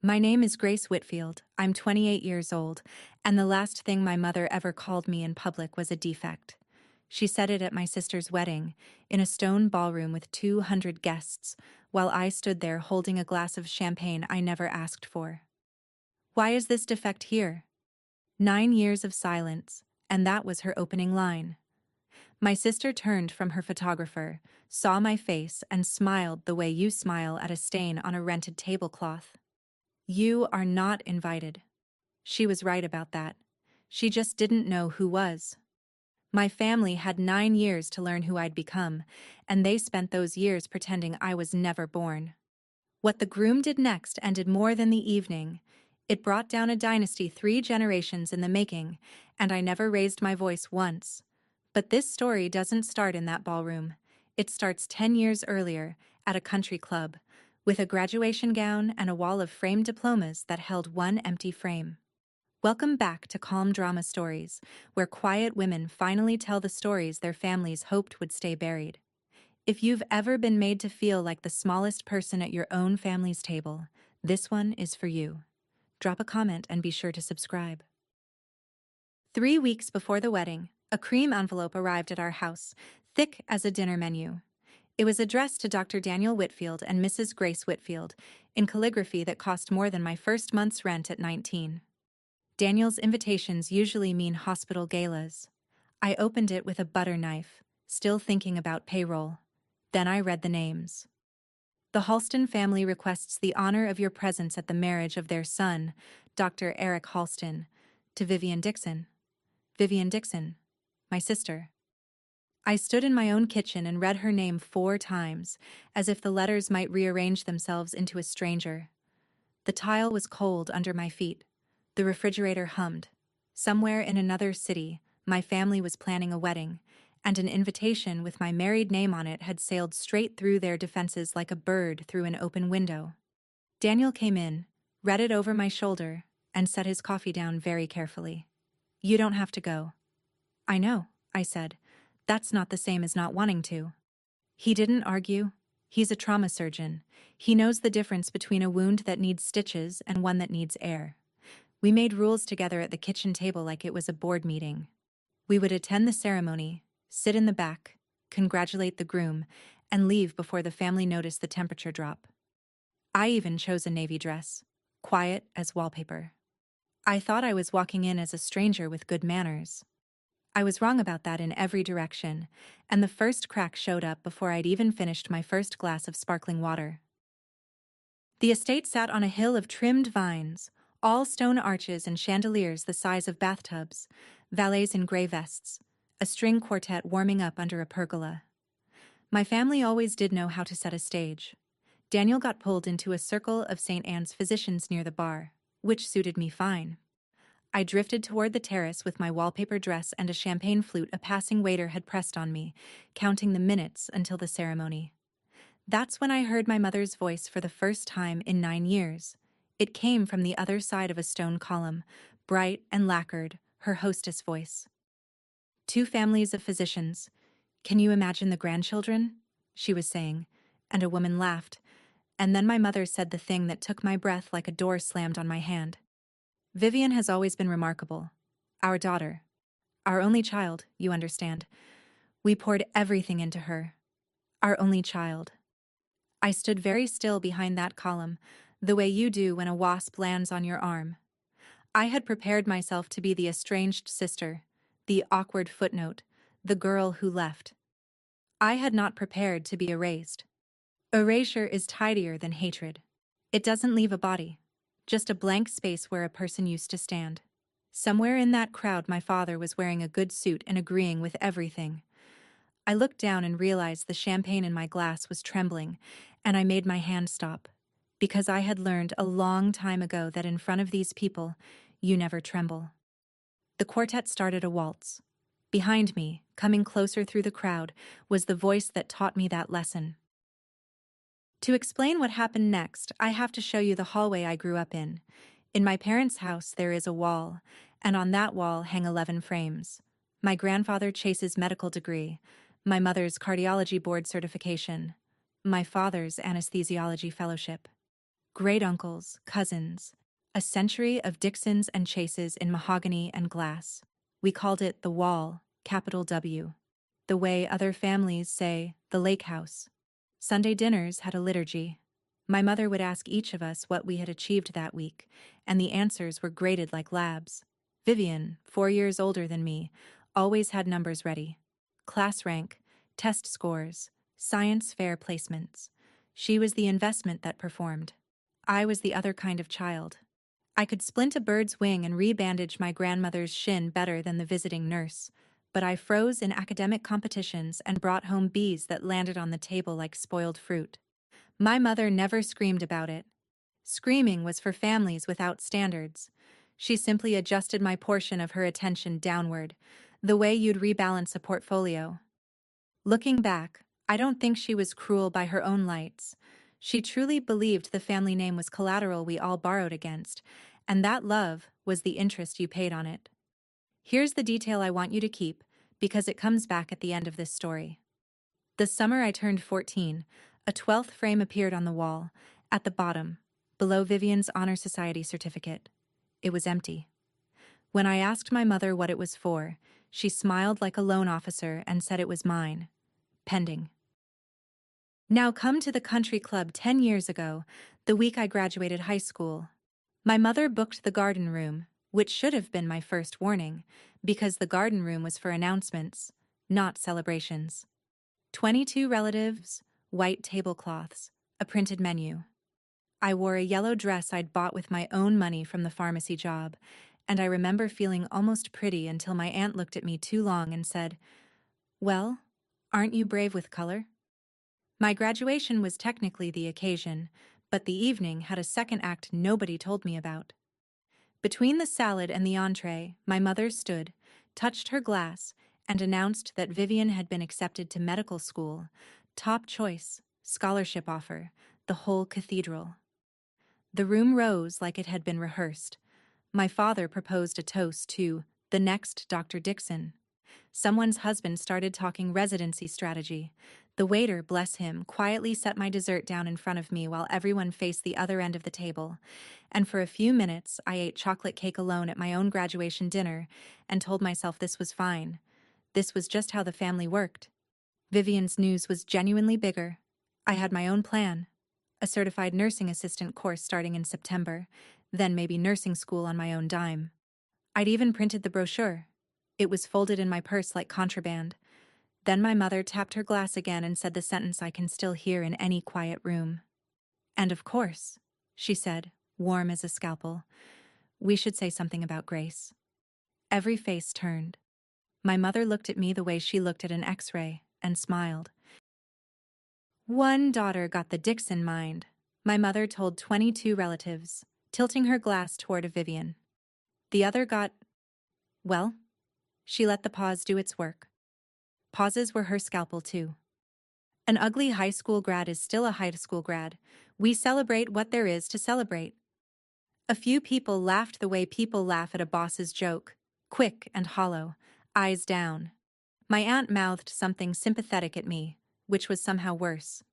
My name is Grace Whitfield. I'm 28 years old, and the last thing my mother ever called me in public was a defect. She said it at my sister's wedding, in a stone ballroom with 200 guests, while I stood there holding a glass of champagne I never asked for. Why is this defect here? 9 years of silence, and that was her opening line. My sister turned from her photographer, saw my face, and smiled the way you smile at a stain on a rented tablecloth. You are not invited. She was right about that. She just didn't know who was. My family had 9 years to learn who I'd become, and they spent those years pretending I was never born. What the groom did next ended more than the evening. It brought down a dynasty 3 generations in the making, and I never raised my voice once. But this story doesn't start in that ballroom. It starts 10 years earlier, at a country club, with a graduation gown and a wall of framed diplomas that held one empty frame. Welcome back to Calm Drama Stories, where quiet women finally tell the stories their families hoped would stay buried. If you've ever been made to feel like the smallest person at your own family's table, this one is for you. Drop a comment and be sure to subscribe. 3 weeks before the wedding, a cream envelope arrived at our house, thick as a dinner menu. It was addressed to Dr. Daniel Whitfield and Mrs. Grace Whitfield, in calligraphy that cost more than my first month's rent at 19. Daniel's invitations usually mean hospital galas. I opened it with a butter knife, still thinking about payroll. Then I read the names. The Halston family requests the honor of your presence at the marriage of their son, Dr. Eric Halston, to Vivian Dixon. Vivian Dixon, my sister. I stood in my own kitchen and read her name 4 times, as if the letters might rearrange themselves into a stranger. The tile was cold under my feet. The refrigerator hummed. Somewhere in another city, my family was planning a wedding, and an invitation with my married name on it had sailed straight through their defenses like a bird through an open window. Daniel came in, read it over my shoulder, and set his coffee down very carefully. You don't have to go. I know, I said. That's not the same as not wanting to. He didn't argue. He's a trauma surgeon. He knows the difference between a wound that needs stitches and one that needs air. We made rules together at the kitchen table like it was a board meeting. We would attend the ceremony, sit in the back, congratulate the groom, and leave before the family noticed the temperature drop. I even chose a navy dress, quiet as wallpaper. I thought I was walking in as a stranger with good manners. I was wrong about that in every direction, and the first crack showed up before I'd even finished my first glass of sparkling water. The estate sat on a hill of trimmed vines, all stone arches and chandeliers the size of bathtubs, valets in gray vests, a string quartet warming up under a pergola. My family always did know how to set a stage. Daniel got pulled into a circle of St. Anne's physicians near the bar, which suited me fine. I drifted toward the terrace with my wallpaper dress and a champagne flute a passing waiter had pressed on me, counting the minutes until the ceremony. That's when I heard my mother's voice for the first time in 9 years. It came from the other side of a stone column, bright and lacquered, her hostess voice. 2 families of physicians. Can you imagine the grandchildren? She was saying, and a woman laughed, and then my mother said the thing that took my breath like a door slammed on my hand. Vivian has always been remarkable. Our daughter. Our only child, you understand. We poured everything into her. Our only child. I stood very still behind that column, the way you do when a wasp lands on your arm. I had prepared myself to be the estranged sister, the awkward footnote, the girl who left. I had not prepared to be erased. Erasure is tidier than hatred. It doesn't leave a body, just a blank space where a person used to stand. Somewhere in that crowd my father was wearing a good suit and agreeing with everything. I looked down and realized the champagne in my glass was trembling, and I made my hand stop, because I had learned a long time ago that in front of these people, you never tremble. The quartet started a waltz. Behind me, coming closer through the crowd, was the voice that taught me that lesson. To explain what happened next, I have to show you the hallway I grew up in. In my parents' house, there is a wall, and on that wall hang 11 frames. My grandfather Chase's medical degree, my mother's cardiology board certification, my father's anesthesiology fellowship. great-uncles, cousins, a century of Dixons and Chases in mahogany and glass. We called it the Wall, capital W. The way other families say, the lake house. Sunday dinners had a liturgy. My mother would ask each of us what we had achieved that week, and the answers were graded like labs. Vivian, 4 years older than me, always had numbers ready. Class rank, test scores, science fair placements. She was the investment that performed. I was the other kind of child. I could splint a bird's wing and rebandage my grandmother's shin better than the visiting nurse, but I froze in academic competitions and brought home B's that landed on the table like spoiled fruit. My mother never screamed about it. Screaming was for families without standards. She simply adjusted my portion of her attention downward, the way you'd rebalance a portfolio. Looking back, I don't think she was cruel by her own lights. She truly believed the family name was collateral we all borrowed against, and that love was the interest you paid on it. Here's the detail I want you to keep, because it comes back at the end of this story. The summer I turned 14, a 12th frame appeared on the wall, at the bottom, below Vivian's Honor Society certificate. It was empty. When I asked my mother what it was for, she smiled like a loan officer and said it was mine. Pending. Now come to the country club 10 years ago, the week I graduated high school. My mother booked the garden room, which should have been my first warning, because the garden room was for announcements, not celebrations. 22 relatives, white tablecloths, a printed menu. I wore a yellow dress I'd bought with my own money from the pharmacy job, and I remember feeling almost pretty until my aunt looked at me too long and said, "Well, aren't you brave with color?" My graduation was technically the occasion, but the evening had a second act nobody told me about. Between the salad and the entree, my mother stood, touched her glass, and announced that Vivian had been accepted to medical school, top choice, scholarship offer, the whole cathedral. The room rose like it had been rehearsed. My father proposed a toast to the next Dr. Dixon. Someone's husband started talking residency strategy. The waiter, bless him, quietly set my dessert down in front of me while everyone faced the other end of the table. And for a few minutes, I ate chocolate cake alone at my own graduation dinner and told myself this was fine. This was just how the family worked. Vivian's news was genuinely bigger. I had my own plan. A certified nursing assistant course starting in September, then maybe nursing school on my own dime. I'd even printed the brochure. It was folded in my purse like contraband. Then my mother tapped her glass again and said the sentence I can still hear in any quiet room. "And of course," she said, warm as a scalpel, "we should say something about Grace." Every face turned. My mother looked at me the way she looked at an X-ray and smiled. "One daughter got the Dixon mind," my mother told 22 relatives, tilting her glass toward Vivian. "The other got, well," she let the pause do its work. Pauses were her scalpel, too. An ugly high school grad is still a high school grad. We celebrate what there is to celebrate. A few people laughed the way people laugh at a boss's joke, quick and hollow, eyes down. My aunt mouthed something sympathetic at me, which was somehow worse.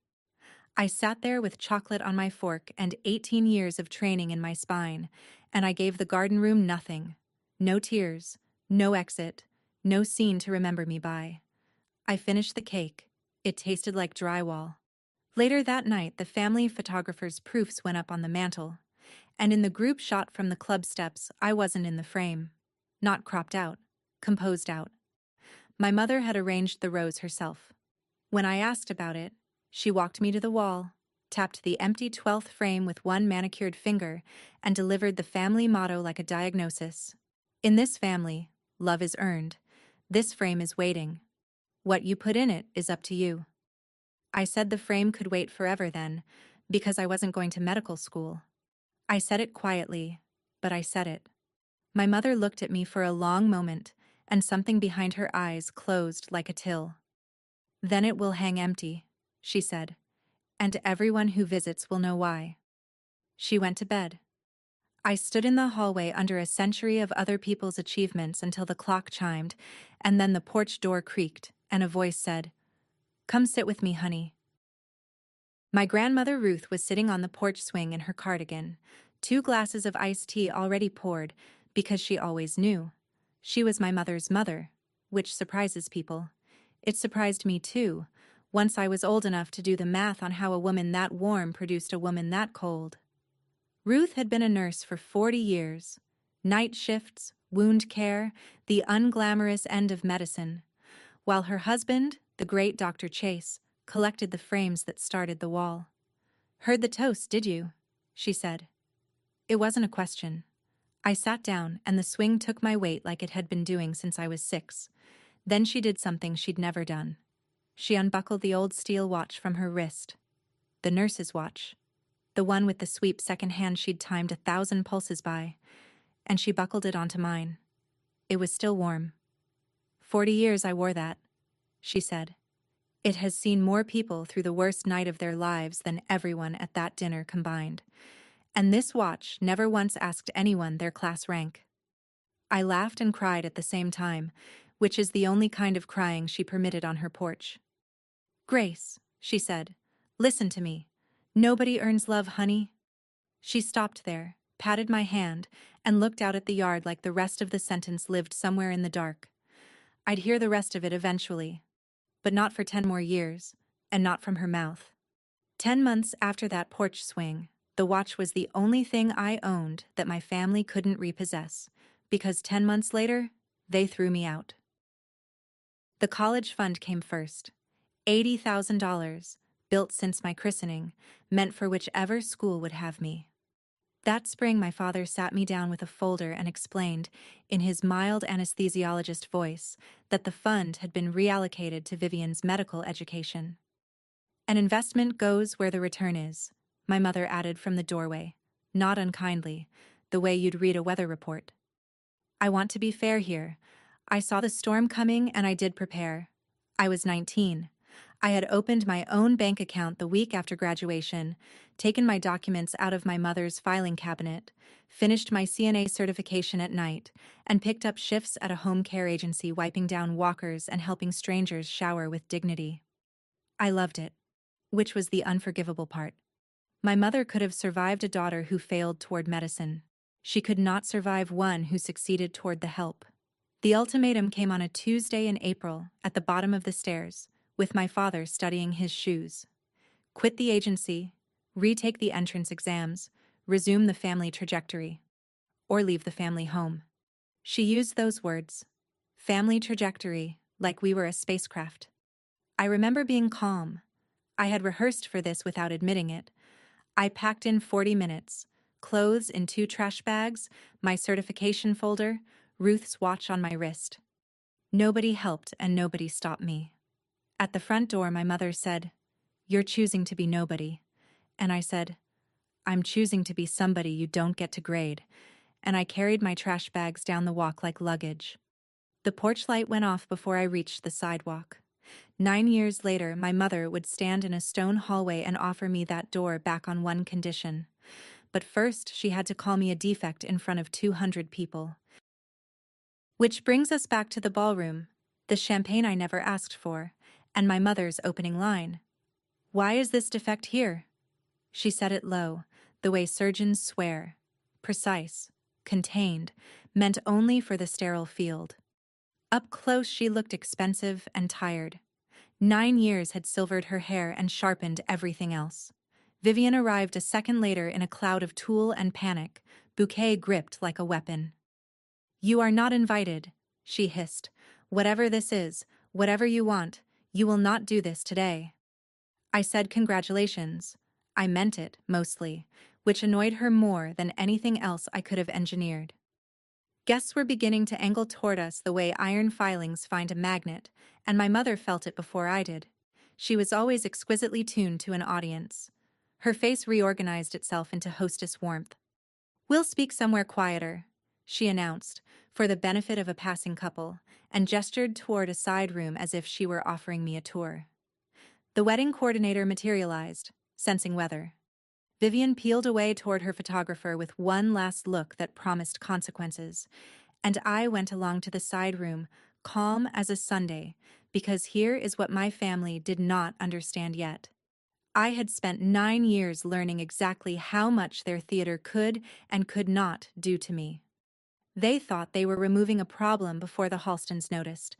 I sat there with chocolate on my fork and 18 years of training in my spine, and I gave the garden room nothing. No tears, no exit, no scene to remember me by. I finished the cake. It tasted like drywall. Later that night, the family photographer's proofs went up on the mantel, and in the group shot from the club steps, I wasn't in the frame. Not cropped out, composed out. My mother had arranged the rows herself. When I asked about it, she walked me to the wall, tapped the empty 12th frame with one manicured finger, and delivered the family motto like a diagnosis. In this family, love is earned. This frame is waiting. What you put in it is up to you. I said the frame could wait forever then, because I wasn't going to medical school. I said it quietly, but I said it. My mother looked at me for a long moment, and something behind her eyes closed like a till. "Then it will hang empty," she said, "and everyone who visits will know why." She went to bed. I stood in the hallway under a century of other people's achievements until the clock chimed, and then the porch door creaked, and a voice said, "Come sit with me, honey." My grandmother Ruth was sitting on the porch swing in her cardigan, 2 glasses of iced tea already poured, because she always knew. She was my mother's mother, which surprises people. It surprised me too, once I was old enough to do the math on how a woman that warm produced a woman that cold. Ruth had been a nurse for 40 years. Night shifts, wound care, the unglamorous end of medicine, while her husband, the great Dr. Chase, collected the frames that started the wall. "Heard the toast, did you?" she said. It wasn't a question. I sat down, and the swing took my weight like it had been doing since I was 6. Then she did something she'd never done. She unbuckled the old steel watch from her wrist. The nurse's watch. The one with the sweep second hand she'd timed 1,000 pulses by. And she buckled it onto mine. It was still warm. 40 years I wore that, she said. It has seen more people through the worst night of their lives than everyone at that dinner combined. And this watch never once asked anyone their class rank. I laughed and cried at the same time, which is the only kind of crying she permitted on her porch. "Grace," she said, "listen to me. Nobody earns love, honey." She stopped there, patted my hand, and looked out at the yard like the rest of the sentence lived somewhere in the dark. I'd hear the rest of it eventually, but not for 10 more years, and not from her mouth. 10 months after that porch swing, the watch was the only thing I owned that my family couldn't repossess, because 10 months later, they threw me out. The college fund came first. $80,000, built since my christening, meant for whichever school would have me. That spring my father sat me down with a folder and explained, in his mild anesthesiologist voice, that the fund had been reallocated to Vivian's medical education. "An investment goes where the return is," my mother added from the doorway, not unkindly, the way you'd read a weather report. I want to be fair here. I saw the storm coming and I did prepare. I was 19. I had opened my own bank account the week after graduation, taken my documents out of my mother's filing cabinet, finished my CNA certification at night, and picked up shifts at a home care agency wiping down walkers and helping strangers shower with dignity. I loved it, which was the unforgivable part. My mother could have survived a daughter who failed toward medicine. She could not survive one who succeeded toward the help. The ultimatum came on a Tuesday in April, at the bottom of the stairs, with my father studying his shoes. Quit the agency, retake the entrance exams, resume the family trajectory, or leave the family home. She used those words. Family trajectory, like we were a spacecraft. I remember being calm. I had rehearsed for this without admitting it. I packed in 40 minutes, clothes in 2 trash bags, my certification folder, Ruth's watch on my wrist. Nobody helped and nobody stopped me. At the front door, my mother said, "You're choosing to be nobody." And I said, "I'm choosing to be somebody you don't get to grade." And I carried my trash bags down the walk like luggage. The porch light went off before I reached the sidewalk. 9 years later, my mother would stand in a stone hallway and offer me that door back on one condition. But first, she had to call me a defect in front of 200 people. Which brings us back to the ballroom, the champagne I never asked for, and my mother's opening line. "Why is this defect here?" She said it low, the way surgeons swear. Precise, contained, meant only for the sterile field. Up close she looked expensive and tired. 9 years had silvered her hair and sharpened everything else. Vivian arrived a second later in a cloud of tulle and panic, bouquet gripped like a weapon. "You are not invited," she hissed. "Whatever this is, whatever you want, you will not do this today." I said congratulations. I meant it, mostly, which annoyed her more than anything else I could have engineered. Guests were beginning to angle toward us the way iron filings find a magnet, and my mother felt it before I did. She was always exquisitely tuned to an audience. Her face reorganized itself into hostess warmth. "We'll speak somewhere quieter," she announced, for the benefit of a passing couple, and gestured toward a side room as if she were offering me a tour. The wedding coordinator materialized, sensing weather. Vivian peeled away toward her photographer with one last look that promised consequences, and I went along to the side room, calm as a Sunday, because here is what my family did not understand yet. I had spent 9 years learning exactly how much their theater could and could not do to me. They thought they were removing a problem before the Halstons noticed.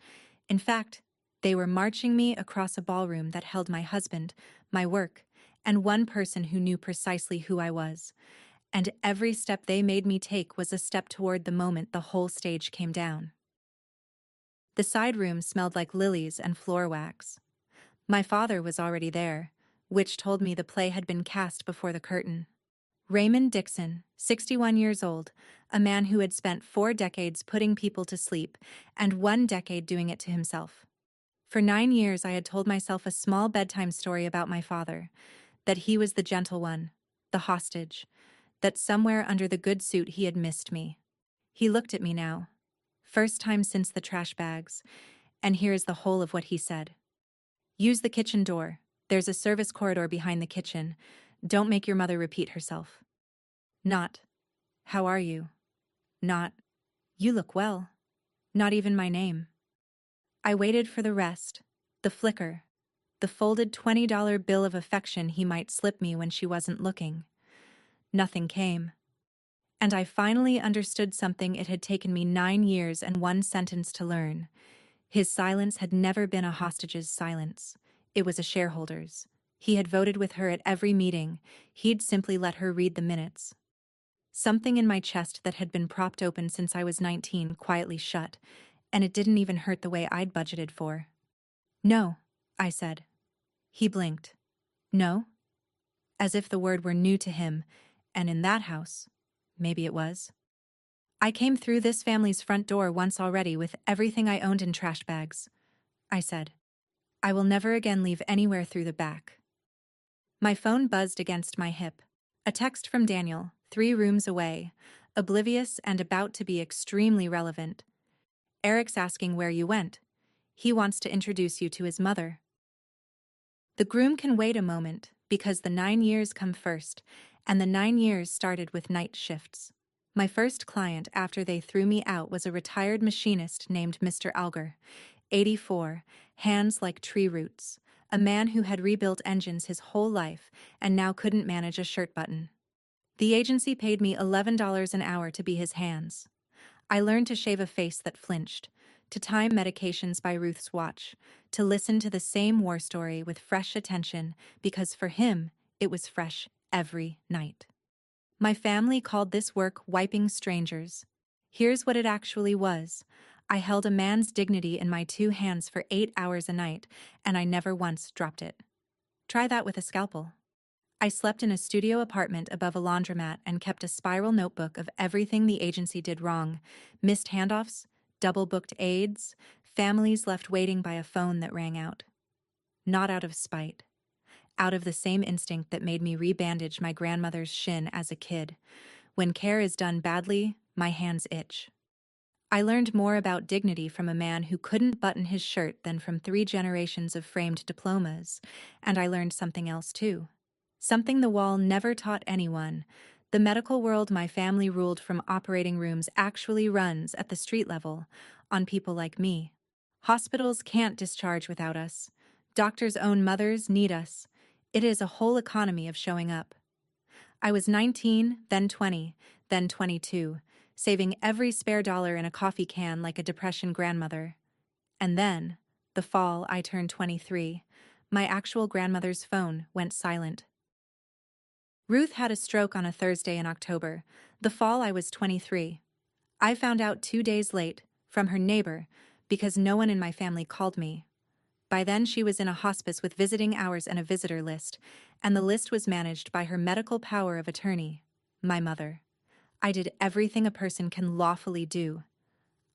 In fact, they were marching me across a ballroom that held my husband, my work, and one person who knew precisely who I was. And every step they made me take was a step toward the moment the whole stage came down. The side room smelled like lilies and floor wax. My father was already there, which told me the play had been cast before the curtain. Raymond Dixon, 61 years old, a man who had spent 4 decades putting people to sleep and 1 decade doing it to himself. For 9 years I had told myself a small bedtime story about my father, that he was the gentle one, the hostage, that somewhere under the good suit he had missed me. He looked at me now, first time since the trash bags, and here is the whole of what he said. Use the kitchen door. There's a service corridor behind the kitchen. Don't make your mother repeat herself. Not, how are you? Not, you look well. Not even my name. I waited for the rest, the flicker, the folded $20 bill of affection he might slip me when she wasn't looking. Nothing came. And I finally understood something it had taken me 9 years and 1 sentence to learn. His silence had never been a hostage's silence. It was a shareholder's. He had voted with her at every meeting. He'd simply let her read the minutes. Something in my chest that had been propped open since I was 19 quietly shut, and it didn't even hurt the way I'd budgeted for. No, I said. He blinked. No? As if the word were new to him, and in that house, maybe it was. I came through this family's front door once already with everything I owned in trash bags, I said. I will never again leave anywhere through the back. My phone buzzed against my hip. A text from Daniel, 3 rooms away, oblivious and about to be extremely relevant. Eric's asking where you went. He wants to introduce you to his mother. The groom can wait a moment, because the 9 years come first, and the 9 years started with night shifts. My first client after they threw me out was a retired machinist named Mr. Alger, 84, hands like tree roots, a man who had rebuilt engines his whole life and now couldn't manage a shirt button. The agency paid me $11 an hour to be his hands. I learned to shave a face that flinched, to time medications by Ruth's watch, to listen to the same war story with fresh attention because for him, it was fresh every night. My family called this work wiping strangers. Here's what it actually was. I held a man's dignity in my 2 hands for 8 hours a night, and I never once dropped it. Try that with a scalpel. I slept in a studio apartment above a laundromat and kept a spiral notebook of everything the agency did wrong: missed handoffs, double-booked aides, families left waiting by a phone that rang out. Not out of spite. Out of the same instinct that made me rebandage my grandmother's shin as a kid. When care is done badly, my hands itch. I learned more about dignity from a man who couldn't button his shirt than from 3 generations of framed diplomas, and I learned something else too. Something the wall never taught anyone. The medical world my family ruled from operating rooms actually runs at the street level, on people like me. Hospitals can't discharge without us. Doctors' own mothers need us. It is a whole economy of showing up. I was 19, then 20, then 22, saving every spare dollar in a coffee can like a depression grandmother. And then, the fall I turned 23, my actual grandmother's phone went silent. Ruth had a stroke on a Thursday in October, the fall I was 23. I found out 2 days late, from her neighbor, because no one in my family called me. By then she was in a hospice with visiting hours and a visitor list, and the list was managed by her medical power of attorney, my mother. I did everything a person can lawfully do.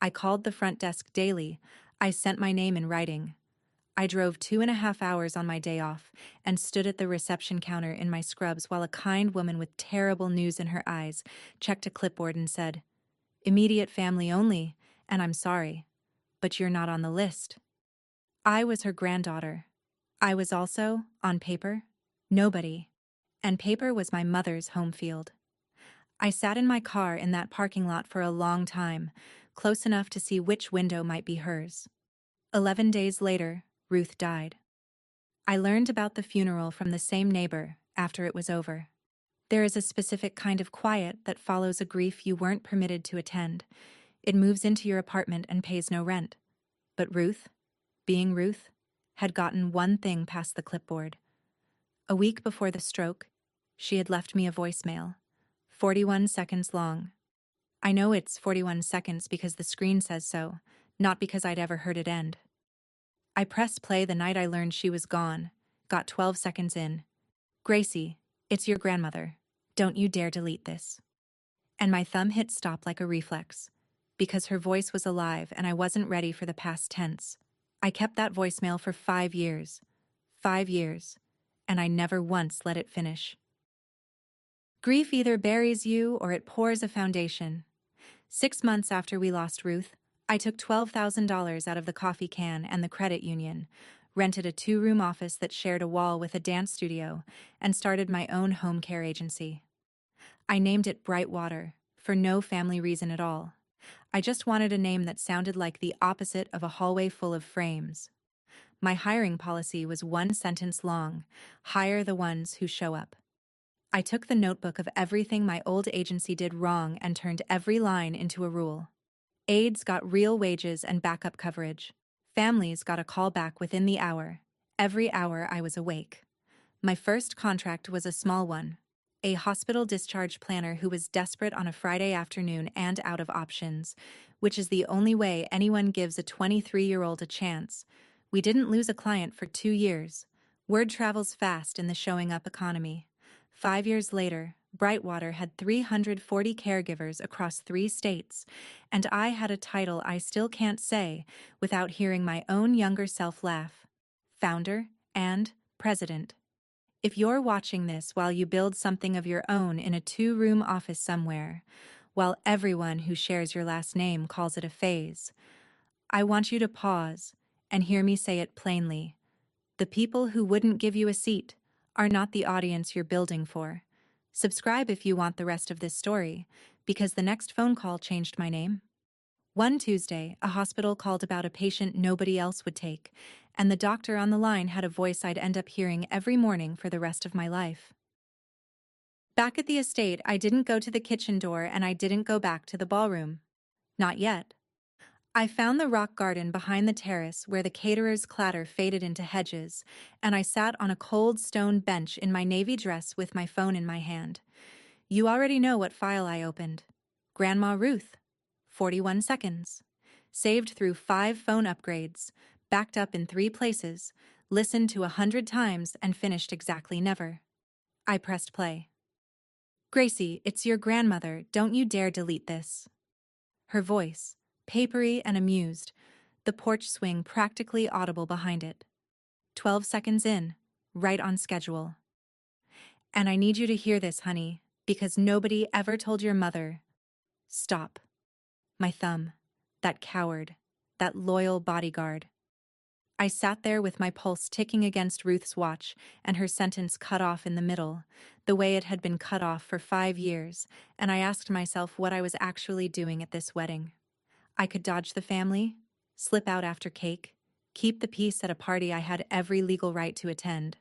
I called the front desk daily. I sent my name in writing. I drove 2.5 hours on my day off and stood at the reception counter in my scrubs while a kind woman with terrible news in her eyes checked a clipboard and said, "Immediate family only, and I'm sorry, but you're not on the list." I was her granddaughter. I was also, on paper, nobody, and paper was my mother's home field. I sat in my car in that parking lot for a long time, close enough to see which window might be hers. 11 days later, Ruth died. I learned about the funeral from the same neighbor after it was over. There is a specific kind of quiet that follows a grief you weren't permitted to attend. It moves into your apartment and pays no rent. But Ruth, being Ruth, had gotten one thing past the clipboard. A week before the stroke, she had left me a voicemail, 41 seconds long. I know it's 41 seconds because the screen says so, not because I'd ever heard it end. I pressed play the night I learned she was gone, got 12 seconds in. Gracie, it's your grandmother. Don't you dare delete this. And my thumb hit stop like a reflex, because her voice was alive and I wasn't ready for the past tense. I kept that voicemail for 5 years. 5 years. And I never once let it finish. Grief either buries you or it pours a foundation. 6 months after we lost Ruth, I took $12,000 out of the coffee can and the credit union, rented a 2-room office that shared a wall with a dance studio, and started my own home care agency. I named it Brightwater, for no family reason at all. I just wanted a name that sounded like the opposite of a hallway full of frames. My hiring policy was 1 sentence long: hire the ones who show up. I took the notebook of everything my old agency did wrong and turned every line into a rule. Aides got real wages and backup coverage. Families got a call back within the hour, every hour I was awake. My first contract was a small one. A hospital discharge planner who was desperate on a Friday afternoon and out of options, which is the only way anyone gives a 23-year-old a chance. We didn't lose a client for 2 years. Word travels fast in the showing up economy. 5 years later, Brightwater had 340 caregivers across 3 states, and I had a title I still can't say without hearing my own younger self laugh: founder and president. If you're watching this while you build something of your own in a 2-room office somewhere, while everyone who shares your last name calls it a phase, I want you to pause and hear me say it plainly. The people who wouldn't give you a seat are not the audience you're building for. Subscribe if you want the rest of this story, because the next phone call changed my name. One Tuesday, a hospital called about a patient nobody else would take, and the doctor on the line had a voice I'd end up hearing every morning for the rest of my life. Back at the estate, I didn't go to the kitchen door and I didn't go back to the ballroom. Not yet. I found the rock garden behind the terrace where the caterer's clatter faded into hedges, and I sat on a cold stone bench in my navy dress with my phone in my hand. You already know what file I opened. Grandma Ruth. 41 seconds. Saved through 5 phone upgrades, backed up in 3 places, listened to 100 times, and finished exactly never. I pressed play. Gracie, it's your grandmother. Don't you dare delete this. Her voice, papery and amused, the porch swing practically audible behind it. 12 seconds in, right on schedule. And I need you to hear this, honey, because nobody ever told your mother. Stop. My thumb. That coward. That loyal bodyguard. I sat there with my pulse ticking against Ruth's watch and her sentence cut off in the middle, the way it had been cut off for 5 years, and I asked myself what I was actually doing at this wedding. I could dodge the family, slip out after cake, keep the peace at a party I had every legal right to attend.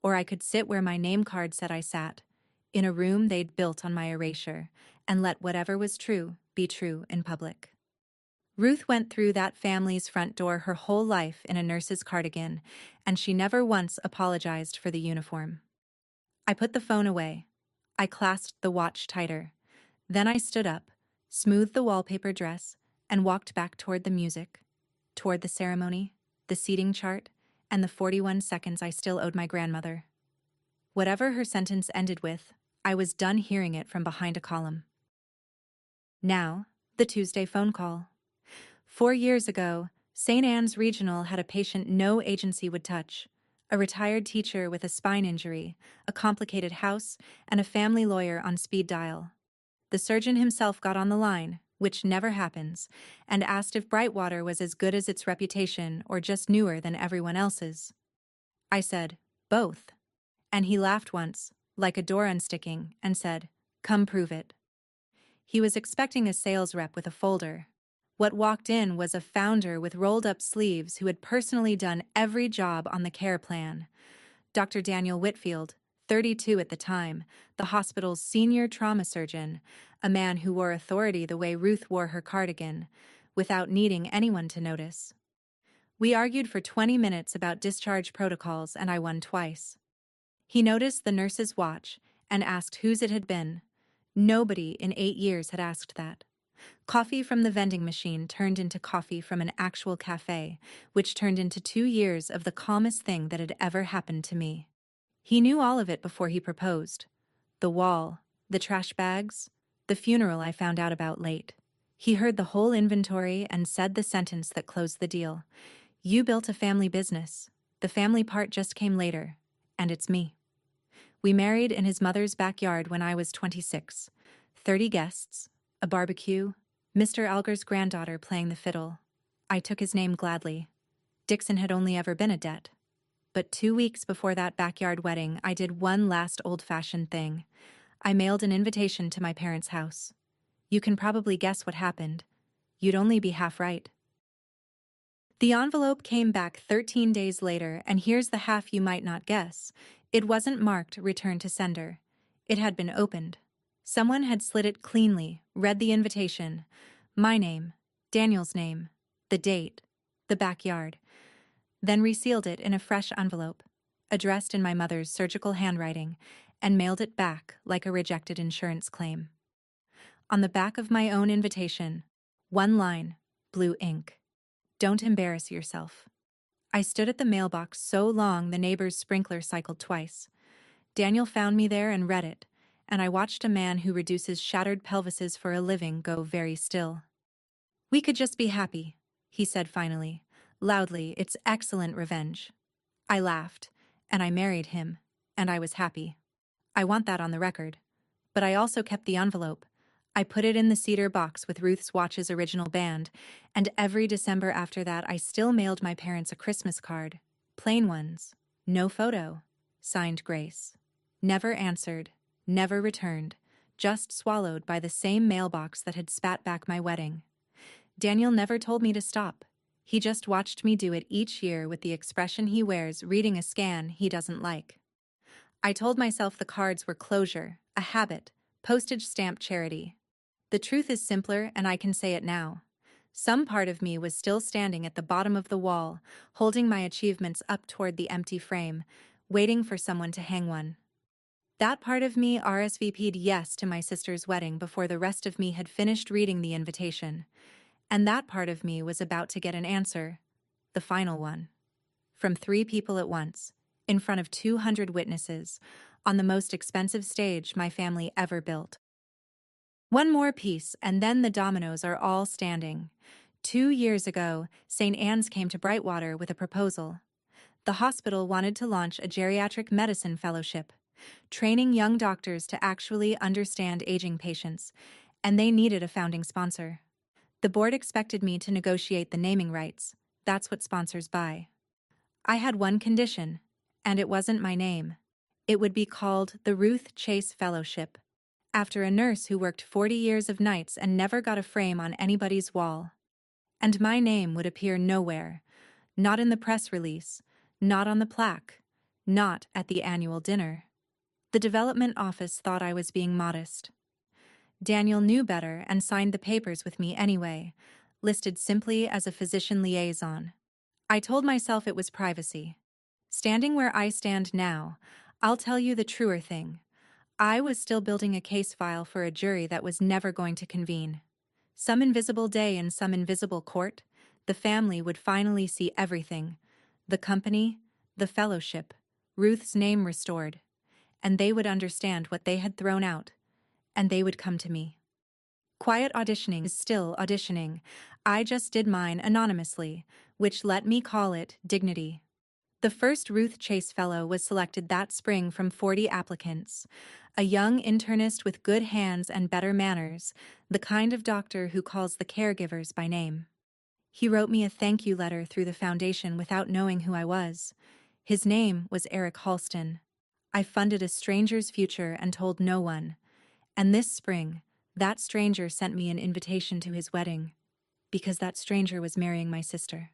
Or I could sit where my name card said I sat, in a room they'd built on my erasure, and let whatever was true be true in public. Ruth went through that family's front door her whole life in a nurse's cardigan, and she never once apologized for the uniform. I put the phone away. I clasped the watch tighter. Then I stood up, smoothed the wallpaper dress, and walked back toward the music, toward the ceremony, the seating chart, and the 41 seconds I still owed my grandmother. Whatever her sentence ended with, I was done hearing it from behind a column. Now, the Tuesday phone call. 4 years ago, St. Anne's Regional had a patient no agency would touch, a retired teacher with a spine injury, a complicated house, and a family lawyer on speed dial. The surgeon himself got on the line, which never happens, and asked if Brightwater was as good as its reputation or just newer than everyone else's. I said, both. And he laughed once, like a door unsticking, and said, come prove it. He was expecting a sales rep with a folder. What walked in was a founder with rolled-up sleeves who had personally done every job on the care plan. Dr. Daniel Whitfield, 32 at the time, the hospital's senior trauma surgeon, a man who wore authority the way Ruth wore her cardigan, without needing anyone to notice. We argued for 20 minutes about discharge protocols, and I won twice. He noticed the nurse's watch and asked whose it had been. Nobody in 8 years had asked that. Coffee from the vending machine turned into coffee from an actual cafe, which turned into 2 years of the calmest thing that had ever happened to me. He knew all of it before he proposed. The wall, the trash bags, the funeral I found out about late. He heard the whole inventory and said the sentence that closed the deal. You built a family business. The family part just came later, and it's me. We married in his mother's backyard when I was 26. 30 guests, a barbecue, Mr. Alger's granddaughter playing the fiddle. I took his name gladly. Dixon had only ever been a debt. But 2 weeks before that backyard wedding, I did one last old-fashioned thing. I mailed an invitation to my parents' house. You can probably guess what happened. You'd only be half right. The envelope came back 13 days later, and here's the half you might not guess. It wasn't marked "Return to Sender." It had been opened. Someone had slit it cleanly, read the invitation. My name, Daniel's name, the date, the backyard. Then resealed it in a fresh envelope, addressed in my mother's surgical handwriting, and mailed it back like a rejected insurance claim. On the back of my own invitation, one line, blue ink. Don't embarrass yourself. I stood at the mailbox so long the neighbor's sprinkler cycled twice. Daniel found me there and read it, and I watched a man who reduces shattered pelvises for a living go very still. We could just be happy, he said finally, loudly. It's excellent revenge. I laughed, and I married him, and I was happy. I want that on the record. But I also kept the envelope. I put it in the cedar box with Ruth's watch's original band, and every December after that I still mailed my parents a Christmas card. Plain ones. No photo. Signed Grace. Never answered. Never returned. Just swallowed by the same mailbox that had spat back my wedding. Daniel never told me to stop. He just watched me do it each year with the expression he wears reading a scan he doesn't like. I told myself the cards were closure, a habit, postage stamp charity. The truth is simpler, and I can say it now. Some part of me was still standing at the bottom of the wall, holding my achievements up toward the empty frame, waiting for someone to hang one. That part of me RSVP'd yes to my sister's wedding before the rest of me had finished reading the invitation. And that part of me was about to get an answer, the final one. From 3 people at once, in front of 200 witnesses, on the most expensive stage my family ever built. One more piece, and then the dominoes are all standing. 2 years ago, St. Anne's came to Brightwater with a proposal. The hospital wanted to launch a geriatric medicine fellowship, training young doctors to actually understand aging patients, and they needed a founding sponsor. The board expected me to negotiate the naming rights. That's what sponsors buy. I had one condition, and it wasn't my name. It would be called the Ruth Chase Fellowship, after a nurse who worked 40 years of nights and never got a frame on anybody's wall. And my name would appear nowhere, not in the press release, not on the plaque, not at the annual dinner. The development office thought I was being modest. Daniel knew better and signed the papers with me anyway, listed simply as a physician liaison. I told myself it was privacy. Standing where I stand now, I'll tell you the truer thing. I was still building a case file for a jury that was never going to convene. Some invisible day in some invisible court, the family would finally see everything. The company, the fellowship, Ruth's name restored. And they would understand what they had thrown out. And they would come to me. Quiet auditioning is still auditioning. I just did mine anonymously, which let me call it dignity. The first Ruth Chase Fellow was selected that spring from 40 applicants. A young internist with good hands and better manners, the kind of doctor who calls the caregivers by name. He wrote me a thank you letter through the foundation without knowing who I was. His name was Eric Halston. I funded a stranger's future and told no one. And this spring, that stranger sent me an invitation to his wedding. Because that stranger was marrying my sister.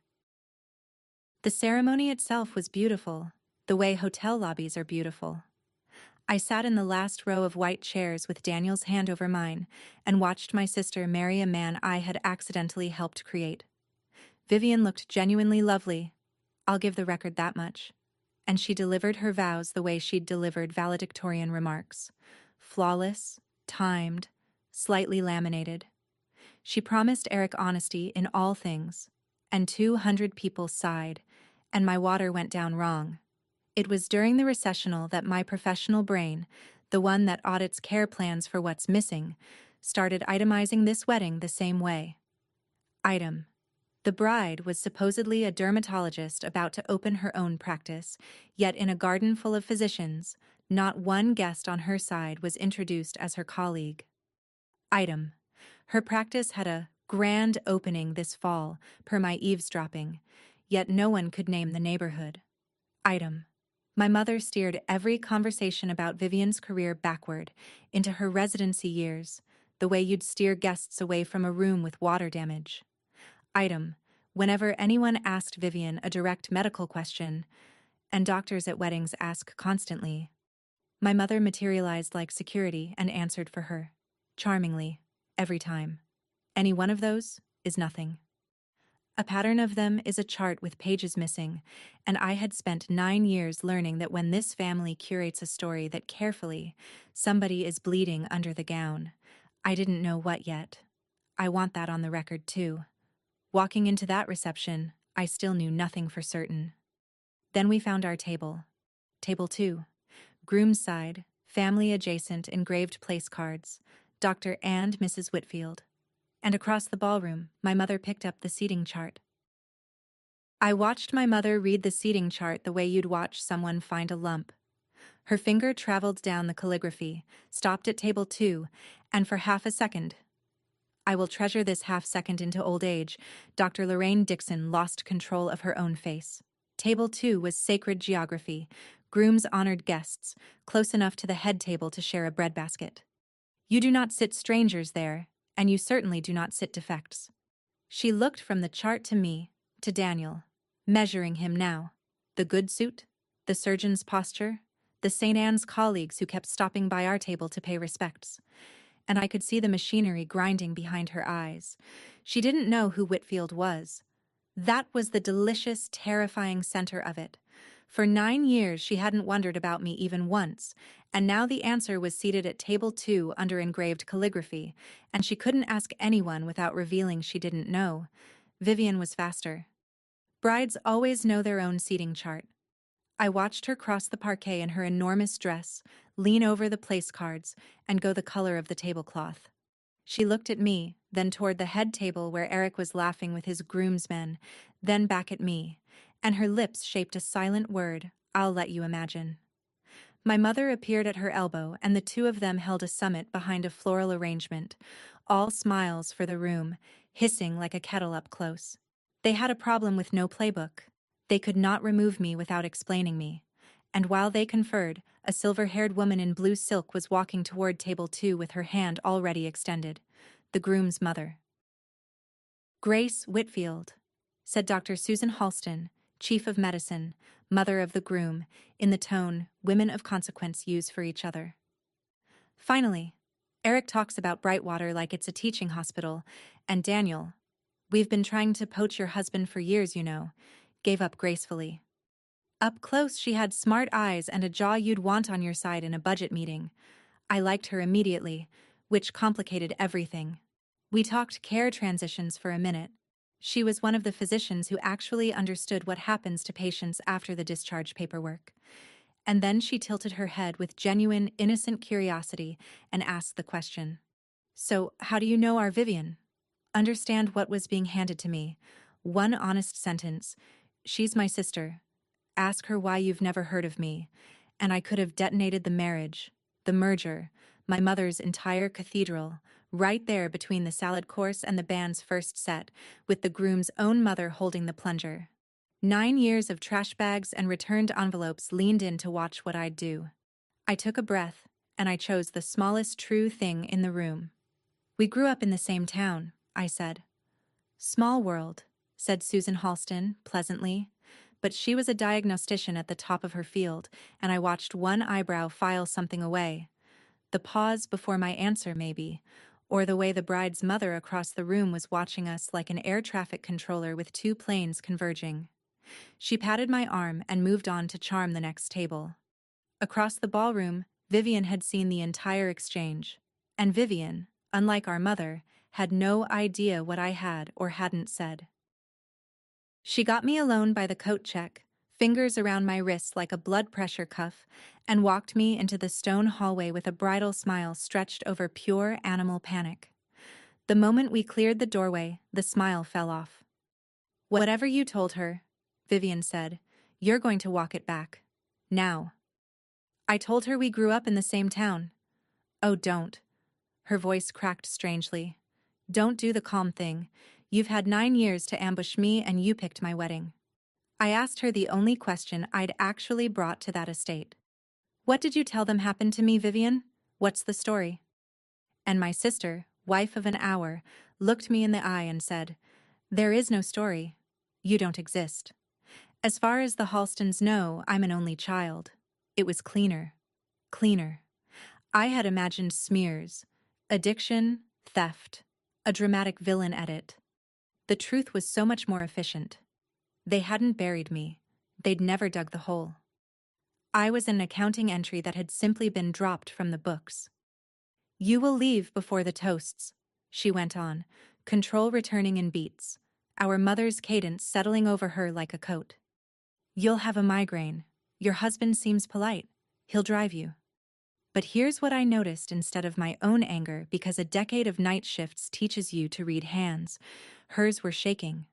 The ceremony itself was beautiful, the way hotel lobbies are beautiful. I sat in the last row of white chairs with Daniel's hand over mine and watched my sister marry a man I had accidentally helped create. Vivian looked genuinely lovely, I'll give the record that much. And she delivered her vows the way she'd delivered valedictorian remarks. Flawless, timed, slightly laminated. She promised Eric honesty in all things, and 200 people sighed, and my water went down wrong. It was during the recessional that my professional brain, the one that audits care plans for what's missing, started itemizing this wedding the same way. Item. The bride was supposedly a dermatologist about to open her own practice, yet in a garden full of physicians, not one guest on her side was introduced as her colleague. Item. Her practice had a grand opening this fall, per my eavesdropping, yet no one could name the neighborhood. Item. My mother steered every conversation about Vivian's career backward, into her residency years, the way you'd steer guests away from a room with water damage. Item. Whenever anyone asked Vivian a direct medical question, and doctors at weddings ask constantly, my mother materialized like security and answered for her. Charmingly. Every time. Any one of those is nothing. A pattern of them is a chart with pages missing, and I had spent 9 years learning that when this family curates a story that carefully, somebody is bleeding under the gown. I didn't know what yet. I want that on the record too. Walking into that reception, I still knew nothing for certain. Then we found our table. Table 2. Groom's side, family adjacent engraved place cards, Dr. and Mrs. Whitfield. And across the ballroom, my mother picked up the seating chart. I watched my mother read the seating chart the way you'd watch someone find a lump. Her finger traveled down the calligraphy, stopped at table 2, and for half a second, I will treasure this half second into old age, Dr. Lorraine Dixon lost control of her own face. Table 2 was sacred geography, groom's honored guests, close enough to the head table to share a breadbasket. You do not sit strangers there, and you certainly do not sit defects. She looked from the chart to me, to Daniel, measuring him now. The good suit, the surgeon's posture, the St. Anne's colleagues who kept stopping by our table to pay respects. And I could see the machinery grinding behind her eyes. She didn't know who Whitfield was. That was the delicious, terrifying center of it. For 9 years she hadn't wondered about me even once, and now the answer was seated at table 2 under engraved calligraphy, and she couldn't ask anyone without revealing she didn't know. Vivian was faster. Brides always know their own seating chart. I watched her cross the parquet in her enormous dress, lean over the place cards, and go the color of the tablecloth. She looked at me, then toward the head table where Eric was laughing with his groomsmen, then back at me, and her lips shaped a silent word, I'll let you imagine. My mother appeared at her elbow, and the two of them held a summit behind a floral arrangement, all smiles for the room, hissing like a kettle up close. They had a problem with no playbook. They could not remove me without explaining me. And while they conferred, a silver-haired woman in blue silk was walking toward table 2 with her hand already extended. The groom's mother. Grace Whitfield, said Dr. Susan Halston, chief of medicine, mother of the groom, in the tone women of consequence use for each other. Finally, Eric talks about Brightwater like it's a teaching hospital, and Daniel, we've been trying to poach your husband for years, you know, gave up gracefully. Up close she had smart eyes and a jaw you'd want on your side in a budget meeting. I liked her immediately, which complicated everything. We talked care transitions for a minute. She was one of the physicians who actually understood what happens to patients after the discharge paperwork. And then she tilted her head with genuine, innocent curiosity and asked the question. So, how do you know our Vivian? Understand what was being handed to me. One honest sentence. She's my sister. Ask her why you've never heard of me. And I could have detonated the marriage, the merger, my mother's entire cathedral, right there between the salad course and the band's first set, with the groom's own mother holding the plunger. 9 years of trash bags and returned envelopes leaned in to watch what I'd do. I took a breath, and I chose the smallest true thing in the room. We grew up in the same town, I said. Small world, said Susan Halston, pleasantly. But she was a diagnostician at the top of her field, and I watched one eyebrow file something away. The pause before my answer, maybe, or the way the bride's mother across the room was watching us like an air traffic controller with two planes converging. She patted my arm and moved on to charm the next table. Across the ballroom, Vivian had seen the entire exchange. And Vivian, unlike our mother, had no idea what I had or hadn't said. She got me alone by the coat check, fingers around my wrists like a blood pressure cuff, and walked me into the stone hallway with a bridal smile stretched over pure animal panic. The moment we cleared the doorway, the smile fell off. "Whatever you told her," Vivian said, "you're going to walk it back. Now." I told her we grew up in the same town. "Oh, don't." Her voice cracked strangely. "Don't do the calm thing. You've had 9 years to ambush me and you picked my wedding." I asked her the only question I'd actually brought to that estate. "What did you tell them happened to me, Vivian? What's the story?" And my sister, wife of an hour, looked me in the eye and said, "There is no story. You don't exist. As far as the Halstons know, I'm an only child." It was cleaner. Cleaner. I had imagined smears, addiction, theft, a dramatic villain edit. The truth was so much more efficient. They hadn't buried me. They'd never dug the hole. I was an accounting entry that had simply been dropped from the books. "You will leave before the toasts," she went on, control returning in beats, our mother's cadence settling over her like a coat. "You'll have a migraine. Your husband seems polite. He'll drive you." But here's what I noticed instead of my own anger, because a decade of night shifts teaches you to read hands. Hers were shaking.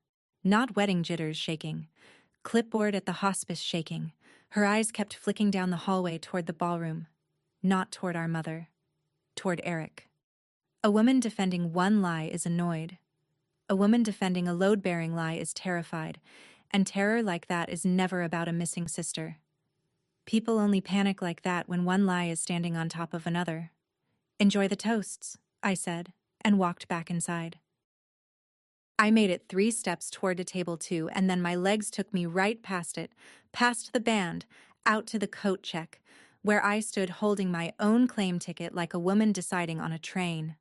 Not wedding jitters shaking. Clipboard at the hospice shaking. Her eyes kept flicking down the hallway toward the ballroom. Not toward our mother. Toward Eric. A woman defending one lie is annoyed. A woman defending a load-bearing lie is terrified. And terror like that is never about a missing sister. People only panic like that when one lie is standing on top of another. "Enjoy the toasts," I said, and walked back inside. I made it 3 steps toward a table 2, and then my legs took me right past it, past the band, out to the coat check, where I stood holding my own claim ticket like a woman deciding on a train.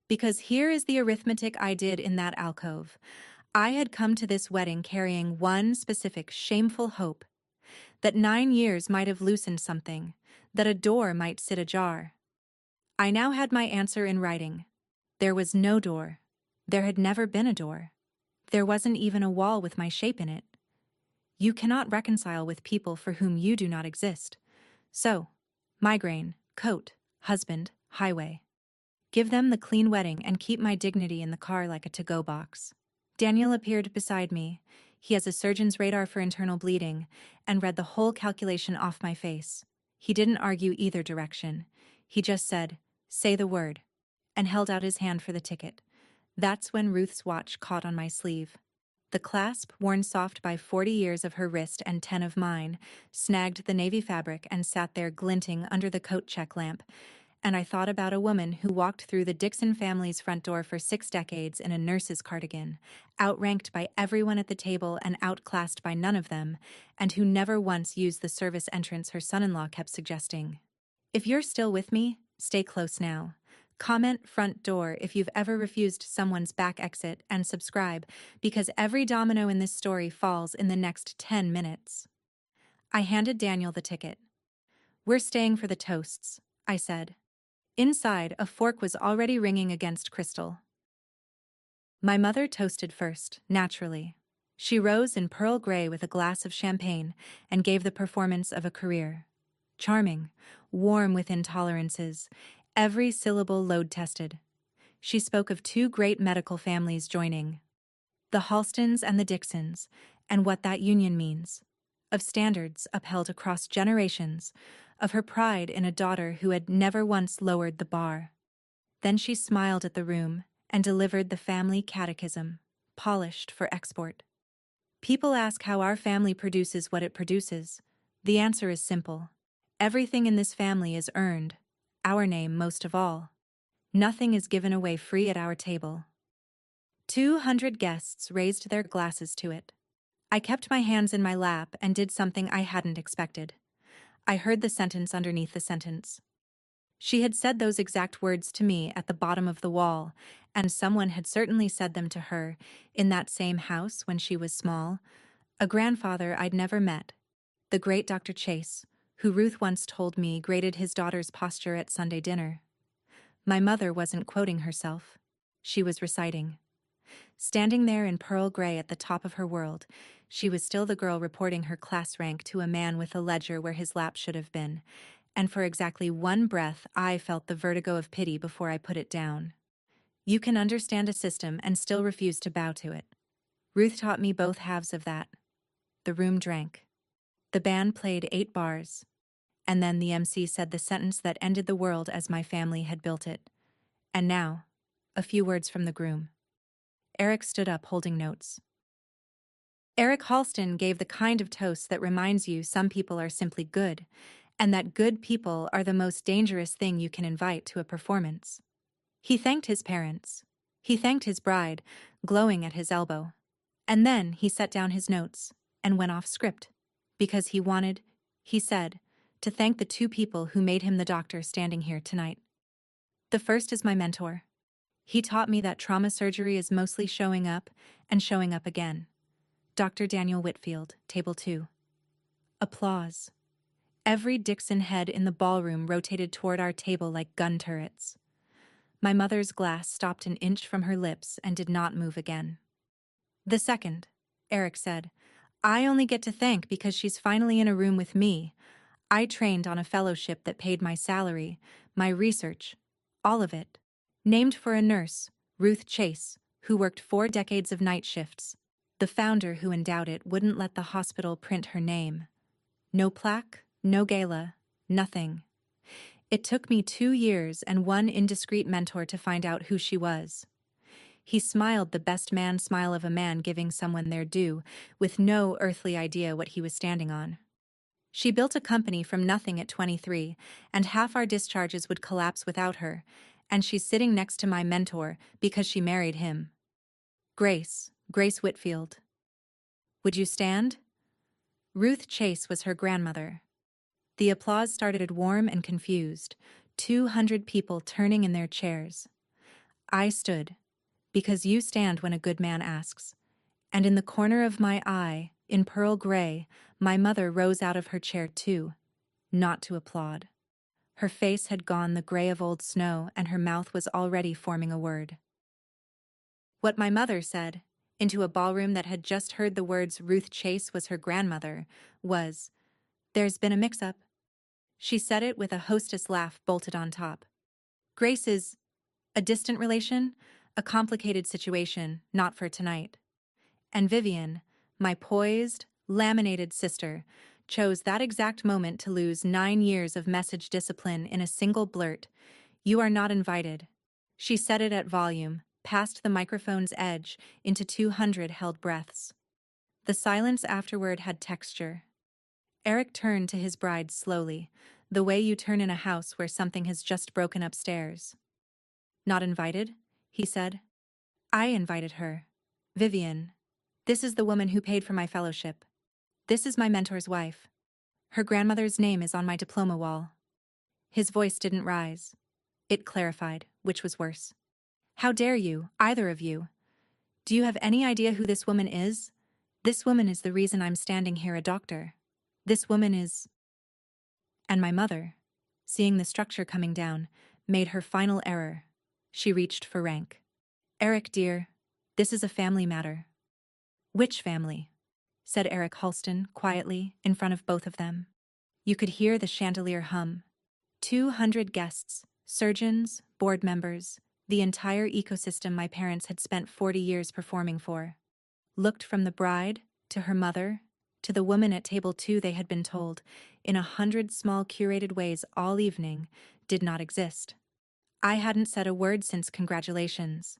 Because here is the arithmetic I did in that alcove. I had come to this wedding carrying one specific shameful hope: that 9 years might have loosened something, that a door might sit ajar. I now had my answer in writing. There was no door. There had never been a door. There wasn't even a wall with my shape in it. You cannot reconcile with people for whom you do not exist. So, migraine, coat, husband, highway. Give them the clean wedding and keep my dignity in the car like a to-go box. Daniel appeared beside me. He has a surgeon's radar for internal bleeding, and read the whole calculation off my face. He didn't argue either direction. He just said, "Say the word," and held out his hand for the ticket. That's when Ruth's watch caught on my sleeve. The clasp, worn soft by 40 years of her wrist and 10 of mine, snagged the navy fabric and sat there glinting under the coat check lamp. And I thought about a woman who walked through the Dixon family's front door for 6 decades in a nurse's cardigan, outranked by everyone at the table and outclassed by none of them, and who never once used the service entrance her son-in-law kept suggesting. If you're still with me, stay close now. Comment "front door" if you've ever refused someone's back exit, and subscribe, because every domino in this story falls in the next 10 minutes. I handed Daniel the ticket. "We're staying for the toasts," I said. Inside, a fork was already ringing against crystal. My mother toasted first, naturally. She rose in pearl gray with a glass of champagne and gave the performance of a career. Charming, warm with intolerances, every syllable load-tested. She spoke of 2 great medical families joining, the Halstons and the Dixons, and what that union means, of standards upheld across generations, of her pride in a daughter who had never once lowered the bar. Then she smiled at the room and delivered the family catechism, polished for export. People ask how our family produces what it produces. The answer is simple. Everything in this family is earned, our name most of all. Nothing is given away free at our table. 200 guests raised their glasses to it. I kept my hands in my lap and did something I hadn't expected. I heard the sentence underneath the sentence. She had said those exact words to me at the bottom of the wall, and someone had certainly said them to her in that same house when she was small. A grandfather I'd never met, the great Dr. Chase, who Ruth once told me graded his daughter's posture at Sunday dinner. My mother wasn't quoting herself. She was reciting. Standing there in pearl gray at the top of her world, she was still the girl reporting her class rank to a man with a ledger where his lap should have been, and for exactly one breath I felt the vertigo of pity before I put it down. You can understand a system and still refuse to bow to it. Ruth taught me both halves of that. The room drank. The band played 8 bars. And then the MC said the sentence that ended the world as my family had built it. And now, a few words from the groom. Eric stood up holding notes. Eric Halston gave the kind of toast that reminds you some people are simply good, and that good people are the most dangerous thing you can invite to a performance. He thanked his parents. He thanked his bride, glowing at his elbow. And then he set down his notes and went off script, because he wanted, he said, to thank the 2 people who made him the doctor standing here tonight. The first is my mentor. He taught me that trauma surgery is mostly showing up and showing up again. Dr. Daniel Whitfield, Table 2. Applause. Every Dixon head in the ballroom rotated toward our table like gun turrets. My mother's glass stopped an inch from her lips and did not move again. The second, Eric said, I only get to thank because she's finally in a room with me. I trained on a fellowship that paid my salary, my research, all of it. Named for a nurse, Ruth Chase, who worked 4 decades of night shifts. The founder who endowed it wouldn't let the hospital print her name. No plaque, no gala, nothing. It took me 2 years and one indiscreet mentor to find out who she was. He smiled the best man smile of a man giving someone their due, with no earthly idea what he was standing on. She built a company from nothing at 23, and half our discharges would collapse without her, and she's sitting next to my mentor because she married him. Grace Whitfield. Would you stand? Ruth Chase was her grandmother. The applause started warm and confused, 200 people turning in their chairs. I stood, because you stand when a good man asks, and in the corner of my eye, in pearl gray, my mother rose out of her chair too, not to applaud. Her face had gone the gray of old snow and her mouth was already forming a word. What my mother said, into a ballroom that had just heard the words Ruth Chase was her grandmother, was, "There's been a mix-up." She said it with a hostess laugh bolted on top. Grace is a distant relation, a complicated situation, not for tonight. And Vivian, my poised, laminated sister, chose that exact moment to lose 9 years of message discipline in a single blurt. "You are not invited." She said it at volume, past the microphone's edge, into 200 held breaths. The silence afterward had texture. Eric turned to his bride slowly, the way you turn in a house where something has just broken upstairs. "Not invited?" he said. "I invited her. Vivian. This is the woman who paid for my fellowship. This is my mentor's wife. Her grandmother's name is on my diploma wall." His voice didn't rise. It clarified, which was worse. "How dare you, either of you? Do you have any idea who this woman is? This woman is the reason I'm standing here a doctor. This woman is..." And my mother, seeing the structure coming down, made her final error. She reached for rank. "Eric, dear, this is a family matter." "Which family?" said Eric Halston quietly in front of both of them. You could hear the chandelier hum. 200 guests, surgeons, board members, the entire ecosystem my parents had spent 40 years performing for. Looked from the bride, to her mother, to the woman at table 2 they had been told, in 100 small curated ways all evening, did not exist. I hadn't said a word since congratulations.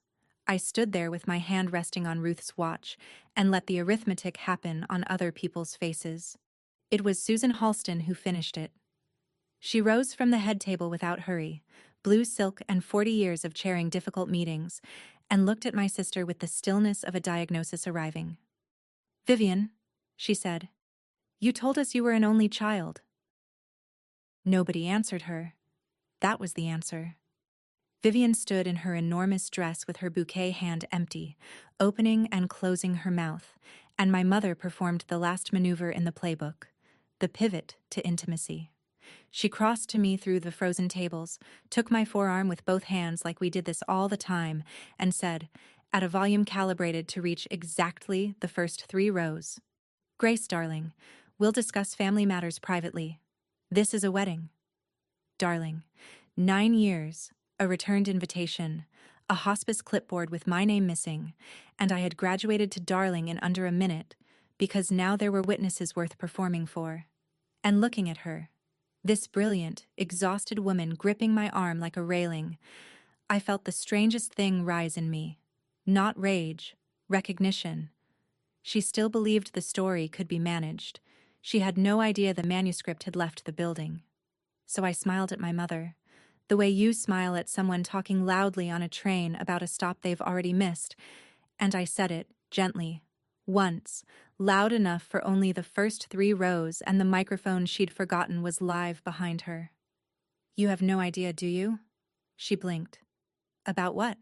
I stood there with my hand resting on Ruth's watch and let the arithmetic happen on other people's faces. It was Susan Halston who finished it. She rose from the head table without hurry, blue silk and 40 years of chairing difficult meetings, and looked at my sister with the stillness of a diagnosis arriving. "Vivian," she said, "you told us you were an only child." Nobody answered her. That was the answer. Vivian stood in her enormous dress with her bouquet hand empty, opening and closing her mouth, and my mother performed the last maneuver in the playbook, the pivot to intimacy. She crossed to me through the frozen tables, took my forearm with both hands like we did this all the time, and said, at a volume calibrated to reach exactly the first 3 rows, "Grace, darling, we'll discuss family matters privately. This is a wedding. Darling, 9 years, a returned invitation, a hospice clipboard with my name missing, and I had graduated to darling in under a minute, because now there were witnesses worth performing for." And looking at her, this brilliant, exhausted woman gripping my arm like a railing, I felt the strangest thing rise in me. Not rage, recognition. She still believed the story could be managed. She had no idea the manuscript had left the building. So I smiled at my mother, the way you smile at someone talking loudly on a train about a stop they've already missed, and I said it, gently, once, loud enough for only the first 3 rows, and the microphone she'd forgotten was live behind her. "You have no idea, do you?" She blinked. "About what?"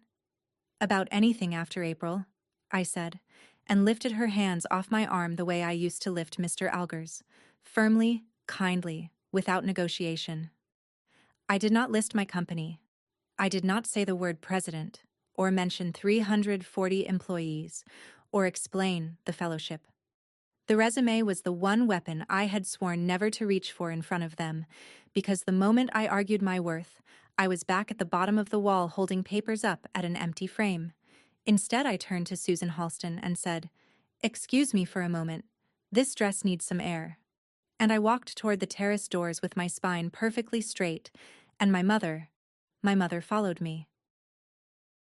"About anything after April," I said, and lifted her hands off my arm the way I used to lift Mr. Alger's, firmly, kindly, without negotiation. I did not list my company. I did not say the word president, or mention 340 employees, or explain the fellowship. The resume was the one weapon I had sworn never to reach for in front of them, because the moment I argued my worth, I was back at the bottom of the wall holding papers up at an empty frame. Instead, I turned to Susan Halston and said, "Excuse me for a moment. This dress needs some air." And I walked toward the terrace doors with my spine perfectly straight, and my mother followed me.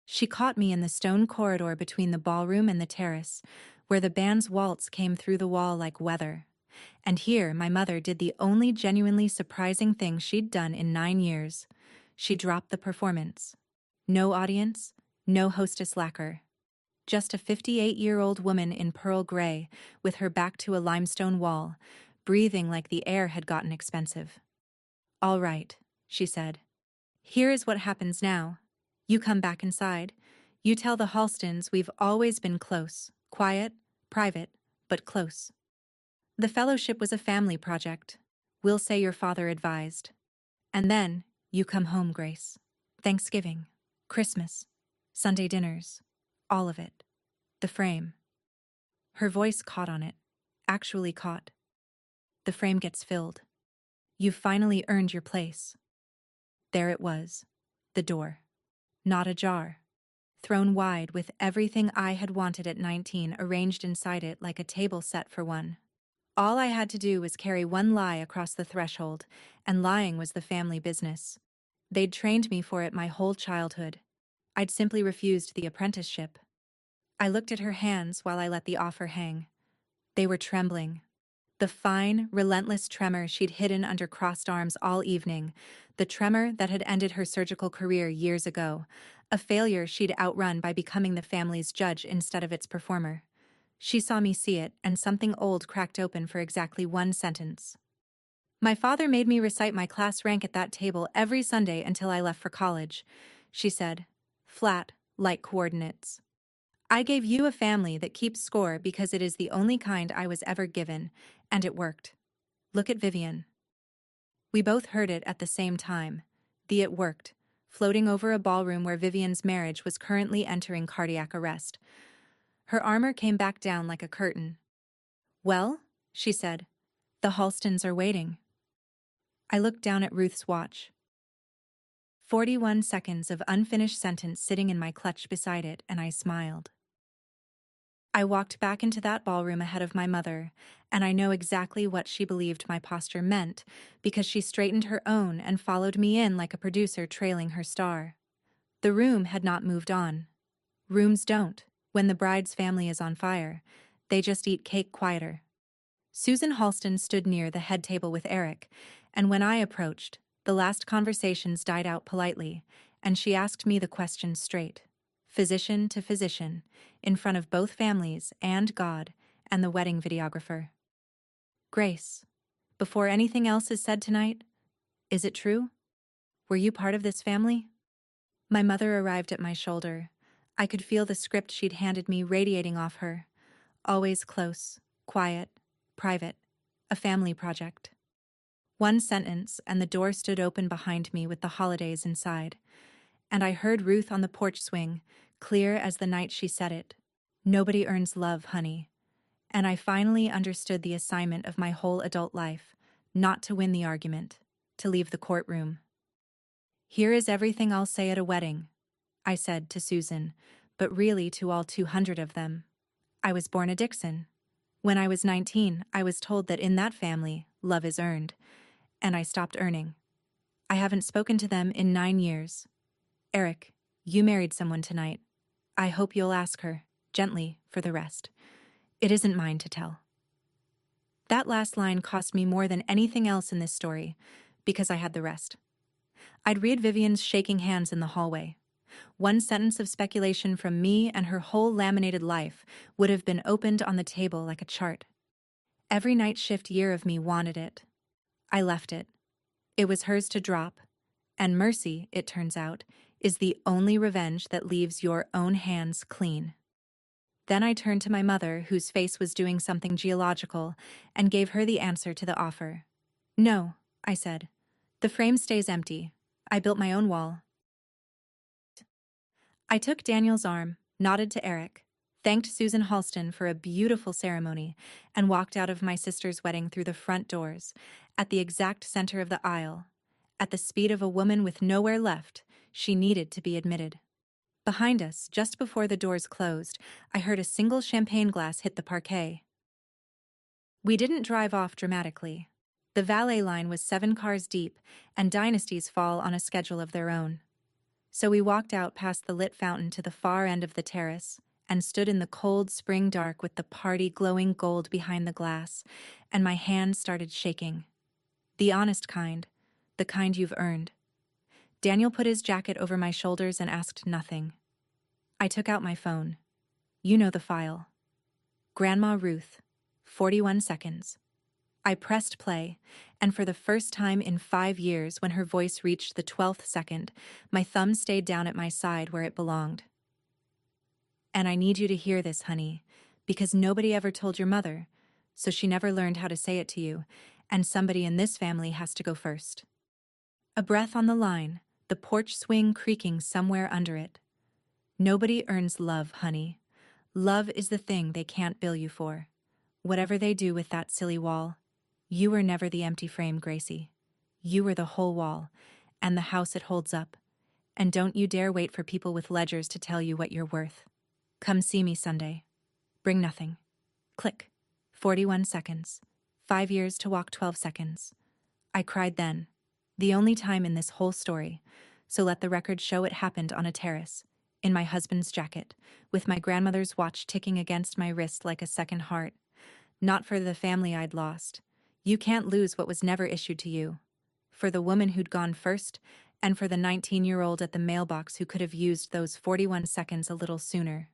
She caught me in the stone corridor between the ballroom and the terrace, where the band's waltz came through the wall like weather. And here my mother did the only genuinely surprising thing she'd done in 9 years. She dropped the performance. No audience, no hostess lacquer. Just a 58-year-old woman in pearl gray, with her back to a limestone wall, breathing like the air had gotten expensive. "All right," she said. "Here is what happens now. You come back inside. You tell the Halstons we've always been close, quiet, private, but close. The fellowship was a family project. We'll say your father advised. And then, you come home, Grace. Thanksgiving, Christmas, Sunday dinners, all of it. The frame." Her voice caught on it, actually caught. "The frame gets filled. You've finally earned your place." There it was, the door. Not ajar. Thrown wide with everything I had wanted at 19 arranged inside it like a table set for one. All I had to do was carry one lie across the threshold, and lying was the family business. They'd trained me for it my whole childhood. I'd simply refused the apprenticeship. I looked at her hands while I let the offer hang. They were trembling. The fine, relentless tremor she'd hidden under crossed arms all evening, the tremor that had ended her surgical career years ago, a failure she'd outrun by becoming the family's judge instead of its performer. She saw me see it, and something old cracked open for exactly one sentence. "My father made me recite my class rank at that table every Sunday until I left for college," she said, flat, like coordinates. "I gave you a family that keeps score because it is the only kind I was ever given, and it worked. Look at Vivian." We both heard it at the same time. The "it worked," floating over a ballroom where Vivian's marriage was currently entering cardiac arrest. Her armor came back down like a curtain. "Well," she said, "the Halstons are waiting." I looked down at Ruth's watch. 41 seconds of unfinished sentence sitting in my clutch beside it, and I smiled. I walked back into that ballroom ahead of my mother, and I know exactly what she believed my posture meant, because she straightened her own and followed me in like a producer trailing her star. The room had not moved on. Rooms don't, when the bride's family is on fire. They just eat cake quieter. Susan Halston stood near the head table with Eric, and when I approached, the last conversations died out politely, and she asked me the question straight. physician to physician, in front of both families and God and the wedding videographer. Grace, before anything else is said tonight, is it true? Were you part of this family? My mother arrived at my shoulder. I could feel the script she'd handed me radiating off her. Always close, quiet, private, a family project. One sentence, and the door stood open behind me with the holidays inside. And I heard Ruth on the porch swing, clear as the night she said it. Nobody earns love, honey. And I finally understood the assignment of my whole adult life, not to win the argument, to leave the courtroom. Here is everything I'll say at a wedding, I said to Susan, but really to all 200 of them. I was born a Dixon. When I was 19, I was told that in that family, love is earned, and I stopped earning. I haven't spoken to them in 9 years. Eric, you married someone tonight. I hope you'll ask her, gently, for the rest. It isn't mine to tell. That last line cost me more than anything else in this story, because I had the rest. I'd read Vivian's shaking hands in the hallway. One sentence of speculation from me and her whole laminated life would have been opened on the table like a chart. Every night shift year of me wanted it. I left it. It was hers to drop, and mercy, it turns out, is the only revenge that leaves your own hands clean. Then I turned to my mother, whose face was doing something geological, and gave her the answer to the offer. No, I said. The frame stays empty. I built my own wall. I took Daniel's arm, nodded to Eric, thanked Susan Halston for a beautiful ceremony, and walked out of my sister's wedding through the front doors, at the exact center of the aisle. At the speed of a woman with nowhere left, she needed to be admitted. Behind us, just before the doors closed, I heard a single champagne glass hit the parquet. We didn't drive off dramatically. The valet line was 7 cars deep, and dynasties fall on a schedule of their own. So we walked out past the lit fountain to the far end of the terrace, and stood in the cold spring dark with the party glowing gold behind the glass, and my hands started shaking. The honest kind, the kind you've earned. Daniel put his jacket over my shoulders and asked nothing. I took out my phone. You know the file. Grandma Ruth, 41 seconds. I pressed play, and for the first time in 5 years, when her voice reached the 12th second, my thumb stayed down at my side where it belonged. And I need you to hear this, honey, because nobody ever told your mother, so she never learned how to say it to you, and somebody in this family has to go first. A breath on the line, the porch swing creaking somewhere under it. Nobody earns love, honey. Love is the thing they can't bill you for. Whatever they do with that silly wall, you were never the empty frame, Gracie. You were the whole wall, and the house it holds up. And don't you dare wait for people with ledgers to tell you what you're worth. Come see me Sunday. Bring nothing. Click. 41 seconds. 5 years to walk 12 seconds. I cried then. The only time in this whole story, so let the record show it happened on a terrace, in my husband's jacket, with my grandmother's watch ticking against my wrist like a second heart. Not for the family I'd lost. You can't lose what was never issued to you. For the woman who'd gone first, and for the 19-year-old at the mailbox who could have used those 41 seconds a little sooner.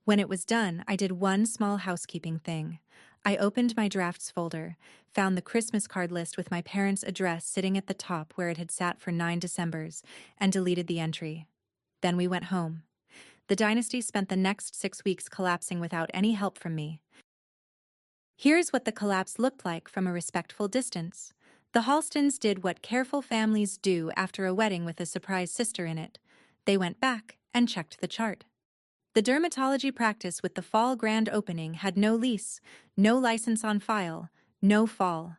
When it was done, I did one small housekeeping thing. I opened my drafts folder, found the Christmas card list with my parents' address sitting at the top where it had sat for 9 Decembers, and deleted the entry. Then we went home. The dynasty spent the next 6 weeks collapsing without any help from me. Here's what the collapse looked like from a respectful distance. The Halstons did what careful families do after a wedding with a surprise sister in it. They went back and checked the chart. The dermatology practice with the fall grand opening had no lease, no license on file, no fall.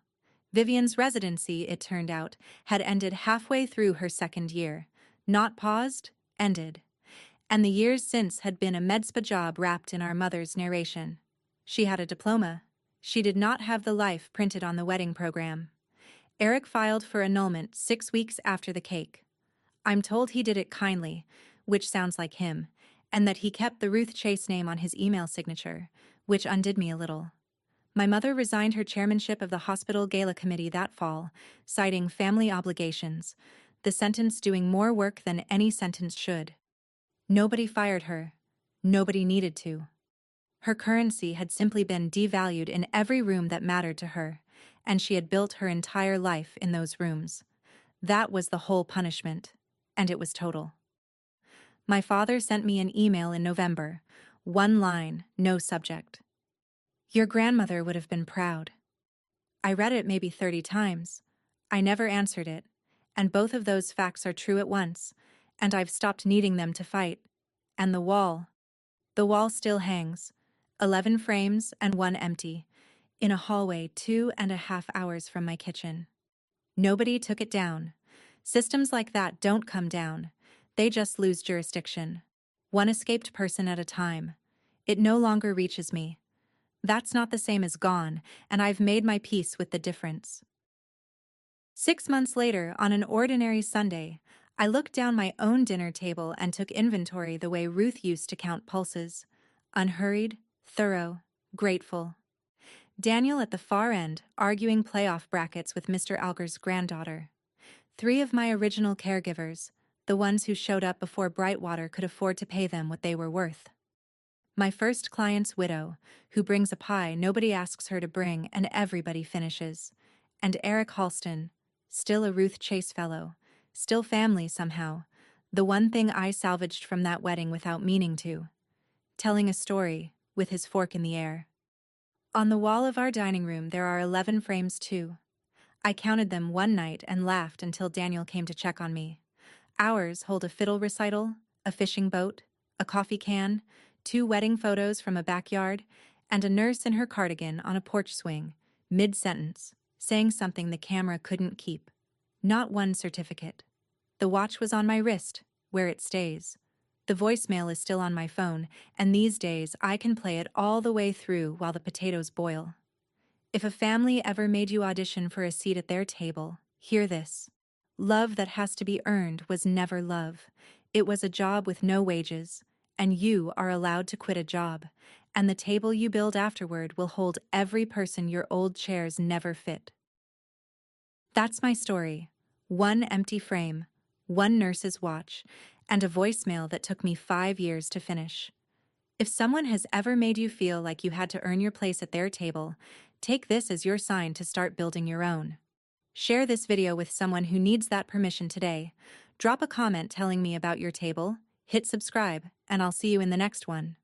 Vivian's residency, it turned out, had ended halfway through her 2nd year. Not paused, ended. And the years since had been a med spa job wrapped in our mother's narration. She had a diploma. She did not have the life printed on the wedding program. Eric filed for annulment 6 weeks after the cake. I'm told he did it kindly, which sounds like him, and that he kept the Ruth Chase name on his email signature, which undid me a little. My mother resigned her chairmanship of the hospital gala committee that fall, citing family obligations, the sentence doing more work than any sentence should. Nobody fired her. Nobody needed to. Her currency had simply been devalued in every room that mattered to her, and she had built her entire life in those rooms. That was the whole punishment, and it was total. My father sent me an email in November. One line, no subject. Your grandmother would have been proud. I read it maybe 30 times. I never answered it, and both of those facts are true at once, and I've stopped needing them to fight. And the wall. The wall still hangs, 11 frames and one empty, in a hallway 2.5 hours from my kitchen. Nobody took it down. Systems like that don't come down. They just lose jurisdiction. One escaped person at a time. It no longer reaches me. That's not the same as gone, and I've made my peace with the difference. 6 months later, on an ordinary Sunday, I looked down my own dinner table and took inventory the way Ruth used to count pulses. Unhurried, thorough, grateful. Daniel at the far end, arguing playoff brackets with Mr. Alger's granddaughter. 3 of my original caregivers, the ones who showed up before Brightwater could afford to pay them what they were worth. My first client's widow, who brings a pie nobody asks her to bring and everybody finishes. And Eric Halston, still a Ruth Chase fellow, still family somehow, the one thing I salvaged from that wedding without meaning to. Telling a story, with his fork in the air. On the wall of our dining room there are 11 frames too. I counted them one night and laughed until Daniel came to check on me. Ours hold a fiddle recital, a fishing boat, a coffee can, 2 wedding photos from a backyard, and a nurse in her cardigan on a porch swing, mid-sentence, saying something the camera couldn't keep. Not one certificate. The watch was on my wrist, where it stays. The voicemail is still on my phone, and these days I can play it all the way through while the potatoes boil. If a family ever made you audition for a seat at their table, hear this. Love that has to be earned was never love. It was a job with no wages, and you are allowed to quit a job, and the table you build afterward will hold every person your old chairs never fit. That's my story. 1 empty frame, 1 nurse's watch, and a voicemail that took me 5 years to finish. If someone has ever made you feel like you had to earn your place at their table, take this as your sign to start building your own. Share this video with someone who needs that permission today. Drop a comment telling me about your table, hit subscribe, and I'll see you in the next one.